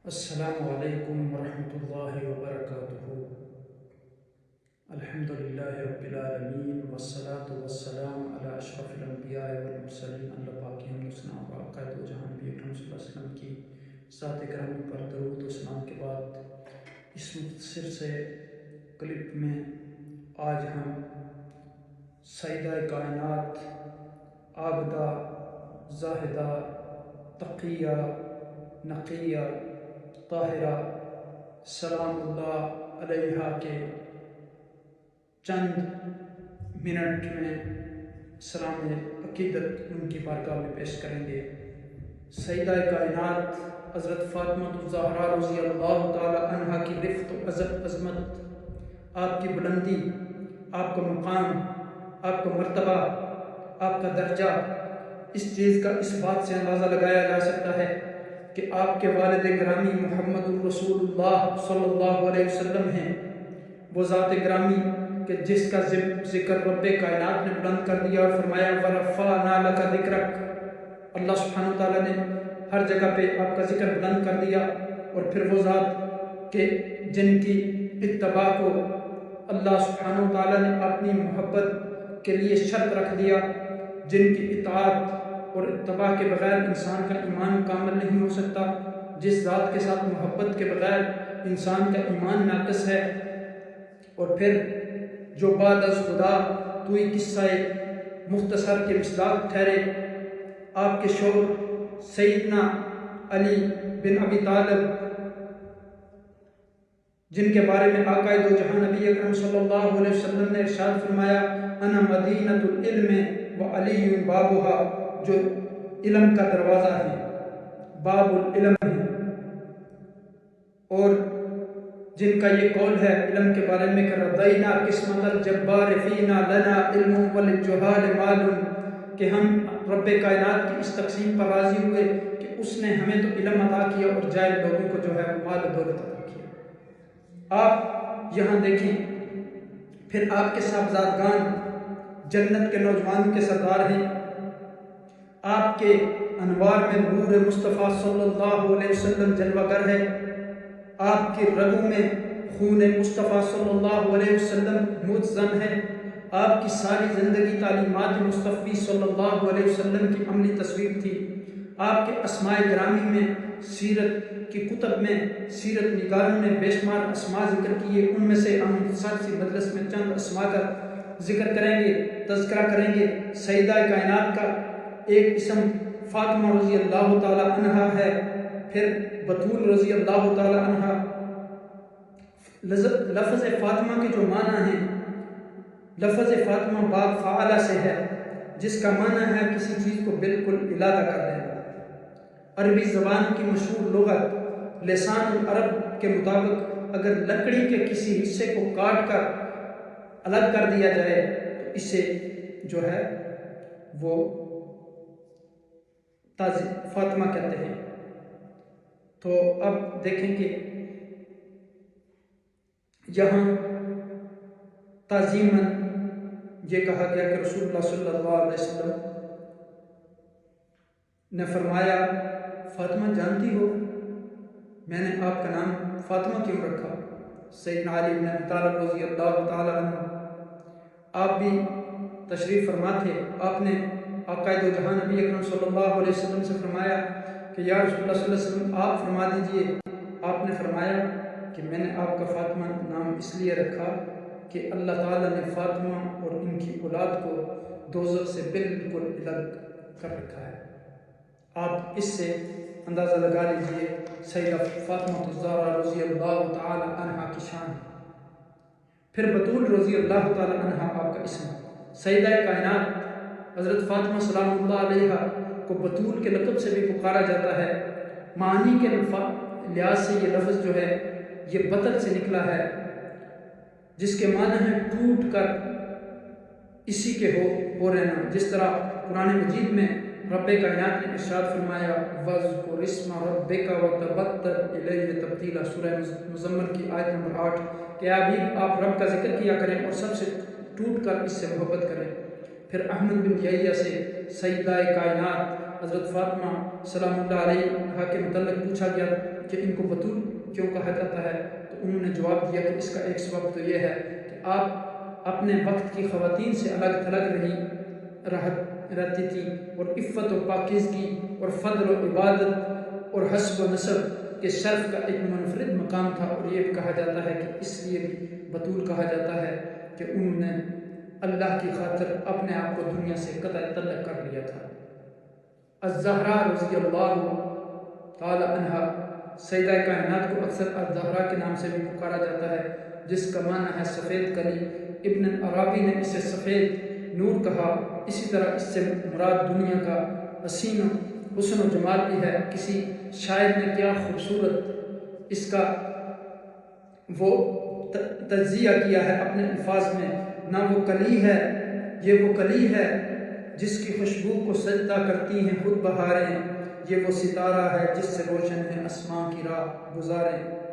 السلام علیکم ورحمۃ اللہ وبرکاتہ۔ الحمد للہ رب العالمین والصلاة والسلام علی اشرف الانبیاء والمرسلین۔ اللہ پاک کی حمد و ثنا و عقائد و جہاں نبی اکرم صلی اللہ علیہ وسلم کی ذات گرامی پر درود و سلام کے بعد اس مختصر سے کلپ میں آج ہم سیدہ کائنات، عابدہ، زاہدہ، تقیہ، نقیہ، طاہرہ سلام اللہ علیہا کے چند منٹ میں سلام عقیدت ان کی بارگاہ میں پیش کریں گے۔ سیدہ کائنات حضرت فاطمہ الزہرا رضی اللہ تعالی عنہا کی رفت و عظمت، آپ کی بلندی، آپ کا مقام، آپ کا مرتبہ، آپ کا درجہ، اس چیز کا اس بات سے اندازہ لگایا جا سکتا ہے کہ آپ کے والد گرامی محمد الرسول اللہ صلی اللہ علیہ وسلم ہیں، وہ ذات گرامی کہ جس کا ذکر رب کائنات نے بلند کر دیا اور فرمایا وَرَفَعْنَا لَكَ ذِكْرَكَ۔ اللہ سبحانہ وتعالیٰ نے ہر جگہ پہ آپ کا ذکر بلند کر دیا، اور پھر وہ ذات کہ جن کی اتباع کو اللہ سبحانہ وتعالیٰ نے اپنی محبت کے لیے شرط رکھ دیا، جن کی اطاعت اور اتباع کے بغیر انسان کا ایمان کامل نہیں ہو سکتا، جس ذات کے ساتھ محبت کے بغیر انسان کا ایمان ناقص ہے۔ اور پھر جو بعد از خدا توئی قصہ مختصر کے مصداق ٹھہرے، آپ کے شوہر سیدنا علی بن ابی طالب، جن کے بارے میں آقا دو جہاں نبی اکرم صلی اللہ علیہ وسلم نے ارشاد فرمایا انا مدینۃ العلم و علی بابھا، جو علم کا دروازہ ہے، باب العلم ہے، اور جن کا یہ قول ہے علم کے بارے میں کہ رضینا قسمت الجبار فینا لنا علم وللجہال مال، کہ ہم رب کائنات کی اس تقسیم پر راضی ہوئے کہ اس نے ہمیں تو علم عطا کیا اور جاہل لوگوں کو جو ہے مال و دولت عطا کیا۔ آپ یہاں دیکھیں، پھر آپ کے صاحبزادگان جنت کے نوجوان کے سردار ہیں، آپ کے انوار میں نور مصطفیٰ صلی اللہ علیہ وسلم جلوہ گر ہے، آپ کی رگوں میں خون مصطفیٰ صلی اللہ علیہ وسلم متزن ہے، آپ کی ساری زندگی تعلیمات مصطفی صلی اللہ علیہ وسلم کی عملی تصویر تھی، آپ کے اسماء گرامی میں، سیرت کی کتب میں سیرت نگاروں نے بے شمار اسماء ذکر کیے، ان میں سے ہم ساتھ سی مجلس میں چند اسماء کا ذکر کریں گے، تذکرہ کریں گے۔ سیدہ کائنات کا ایک اسم فاطمہ رضی اللہ تعالی عنہا ہے، پھر بطول رضی اللہ تعالی عنہا۔ لفظ فاطمہ کے جو معنی ہیں، لفظ فاطمہ باب فعلہ سے ہے، جس کا معنی ہے کسی چیز کو بالکل علادہ کر دینا۔ عربی زبان کی مشہور لغت لسان العرب کے مطابق اگر لکڑی کے کسی حصے کو کاٹ کر الگ کر دیا جائے تو اسے جو ہے وہ فاطمہ کہتے ہیں۔ تو اب دیکھیں کہ یہاں تعظیماً یہ کہا گیا کہ رسول اللہ صلی اللہ علیہ وسلم نے فرمایا فاطمہ جانتی ہو میں نے آپ کا نام فاطمہ کیوں رکھا؟ سیدنا علی بن ابی طالب رضی اللہ تعالی عنہ آپ بھی تشریف فرما تھے، آپ نے آقا دو جہاں نبی اکرم صلی اللہ علیہ وسلم سے فرمایا کہ یا رسول اللہ صلی اللہ علیہ وسلم آپ فرما دیجئے۔ آپ نے فرمایا کہ میں نے آپ کا فاطمہ نام اس لیے رکھا کہ اللہ تعالیٰ نے فاطمہ اور ان کی اولاد کو دوزخ سے بالکل الگ کر رکھا ہے۔ آپ اس سے اندازہ لگا لیجئے سیدہ فاطمہ الزہرا رضی اللہ تعالی عنہا کی شان۔ پھر بطول رضی اللہ تعالی عنہا آپ کا اسم۔ سیدہ کائنات حضرت فاطمہ سلام اللہ علیہ کو بطول کے لقب سے بھی پکارا جاتا ہے۔ معنی کے لحاظ سے یہ لفظ جو ہے یہ بطل سے نکلا ہے، جس کے معنی ہے ٹوٹ کر اسی کے ہو رہنا، جس طرح قرآن مجید میں رب کائنات نے ارشاد فرمایا وَاذْكُرِ اسْمَ رَبِّكَ وَتَبَتَّلْ إِلَيْهِ تَبْتِيلًا، سورہ مزمل کی آیت نمبر 8، کہ آپ رب کا ذکر کیا کریں اور سب سے ٹوٹ کر اس سے محبت کریں۔ پھر احمد بن یحییٰ سے سیدہ کائنات حضرت فاطمہ سلام اللہ علیہ کے متعلق پوچھا گیا کہ ان کو بطول کیوں کہا جاتا ہے، تو انہوں نے جواب دیا کہ اس کا ایک سبب تو یہ ہے کہ آپ اپنے وقت کی خواتین سے الگ تھلگ رہتی تھی، اور عفت و پاکیزگی اور فضل و عبادت اور حسب و نسب کے شرف کا ایک منفرد مقام تھا، اور یہ بھی کہا جاتا ہے کہ اس لیے بھی بطول کہا جاتا ہے کہ انہوں نے اللہ کی خاطر اپنے آپ کو دنیا سے قطع تعلق کر لیا تھا۔ الزہرا رضی اللہ تعالی عنہ سیدہ کائنات کو اکثر الزہرا کے نام سے بھی پکارا جاتا ہے، جس کا معنی ہے سفید کلی۔ ابن عربی نے اسے سفید نور کہا۔ اسی طرح اس سے مراد دنیا کا حسن و جمال بھی ہے۔ کسی شاعر نے کیا خوبصورت اس کا وہ تجزیہ کیا ہے اپنے الفاظ میں، نہ وہ کلی ہے، یہ وہ کلی ہے جس کی خوشبو کو سجدہ کرتی ہیں خود بہاریں، یہ وہ ستارہ ہے جس سے روشن ہے آسماں کی راہ گزاریں۔